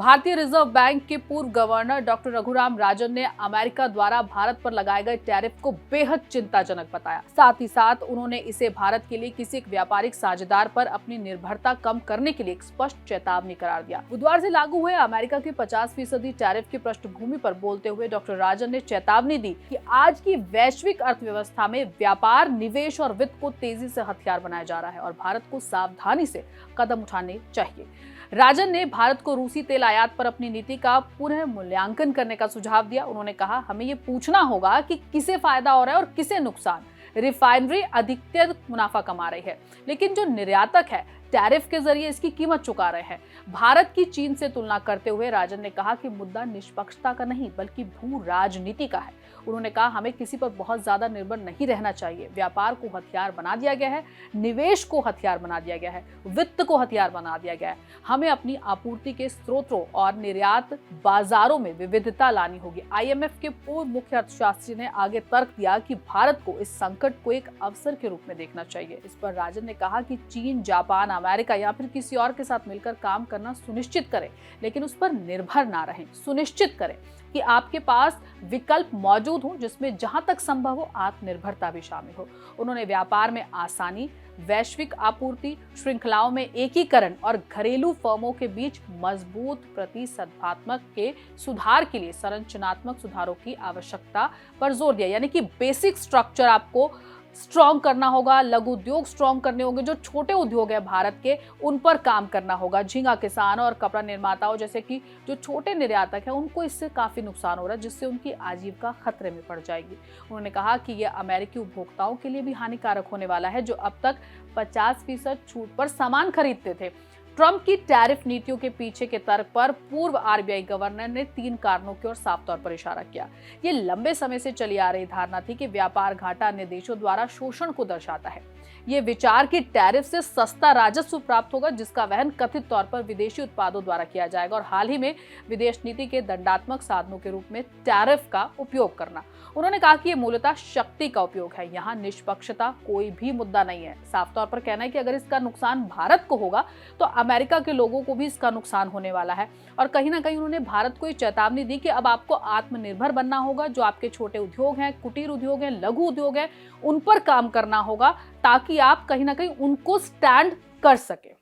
भारतीय reserve bank के पूर्व गवर्नर डॉक्टर रघुराम राजन ने अमेरिका द्वारा भारत पर लगाए गए टैरिफ को बेहद चिंताजनक बताया। साथ ही साथ उन्होंने इसे भारत के लिए किसी एक व्यापारिक साझेदार पर अपनी निर्भरता कम करने के लिए एक स्पष्ट चेतावनी करार दिया। बुधवार से लागू हुए अमेरिका के 50% टैरिफ की पृष्ठभूमि पर बोलते हुए डॉक्टर राजन ने चेतावनी दी कि आज की वैश्विक अर्थव्यवस्था में व्यापार, निवेश और वित्त को तेजी से हथियार बनाया जा रहा है और भारत को सावधानी से कदम उठाने चाहिए। राजन ने भारत को रूसी तेल आयात पर अपनी नीति का पुनः मूल्यांकन करने का सुझाव दिया। उन्होंने कहा, हमें ये पूछना होगा कि किसे फायदा हो रहा है और किसे नुकसान। रिफाइनरी अधिकतर मुनाफा कमा रही है, लेकिन जो निर्यातक है टैरिफ के जरिए इसकी कीमत चुका रहे हैं। भारत की चीन से तुलना करते हुए राजन ने कहा कि मुद्दा निष्पक्षता का नहीं बल्कि भू राजनीति का है। उन्होंने कहा, हमें किसी पर बहुत ज्यादा निर्भर नहीं रहना चाहिए। व्यापार को हथियार बना दिया गया है, निवेश को हथियार बना दिया गया है, वित्त को हथियार बना दिया गया है। हमें अपनी आपूर्ति के स्रोतों और निर्यात बाजारों में विविधता लानी होगी। IMF के पूर्व मुख्य अर्थशास्त्री ने आगे तर्क दिया कि भारत को इस संकट को एक अवसर के रूप में देखना चाहिए। इस पर राजन ने कहा कि चीन, जापान, अमेरिका या फिर किसी और के साथ मिलकर काम करना सुनिश्चित करें, लेकिन उस पर निर्भर ना रहें। सुनिश्चित करें कि आपके पास विकल्प मौजूद हो जिसमें जहां तक संभव हो आत्मनिर्भरता भी शामिल हो। उन्होंने व्यापार में आसानी, वैश्विक आपूर्ति श्रृंखलाओं में एकीकरण और घरेलू फर्मों के बीच मजबूत प्रतिस्पर्धात्मक के सुधार के लिए संरचनात्मक सुधारों की आवश्यकता पर जोर दिया। यानी कि बेसिक स्ट्रक्चर आपको स्ट्रॉन्ग करना होगा, लघु उद्योग स्ट्रॉन्ग करने होंगे, जो छोटे उद्योग है भारत के उन पर काम करना होगा। झींगा किसान और कपड़ा निर्माताओं जैसे कि जो छोटे निर्यातक हैं उनको इससे काफी नुकसान हो रहा है, जिससे उनकी आजीविका खतरे में पड़ जाएगी। उन्होंने कहा कि यह अमेरिकी उपभोक्ताओं के लिए भी हानिकारक होने वाला है, जो अब तक 50% छूट पर सामान खरीदते थे। ट्रंप की टैरिफ नीतियों के पीछे के तर्क पर पूर्व RBI गवर्नर ने 3 कारणों की ओर साफ तौर पर इशारा किया। ये लंबे समय से चली आ रही धारणा थी कि व्यापार घाटा अन्य देशों द्वारा शोषण को दर्शाता है। ये विचार कि टैरिफ से सस्ता राजस्व प्राप्त होगा, जिसका वहन कथित तौर पर विदेशी उत्पादों द्वारा किया जाएगा, और हाल ही में विदेश नीति के दंडात्मक साधनों के रूप में टैरिफ का उपयोग करना। उन्होंने कहा कि ये मूलतः शक्ति का उपयोग है, यहाँ निष्पक्षता कोई भी मुद्दा नहीं है। साफ तौर पर कहना है कि अगर इसका नुकसान भारत को होगा तो अमेरिका के लोगों को भी इसका नुकसान होने वाला है। और कहीं ना कहीं उन्होंने भारत को ये चेतावनी दी कि अब आपको आत्मनिर्भर बनना होगा। जो आपके छोटे उद्योग हैं, कुटीर उद्योग हैं, लघु उद्योग हैं, उन पर काम करना होगा ताकि आप कहीं ना कहीं उनको स्टैंड कर सके।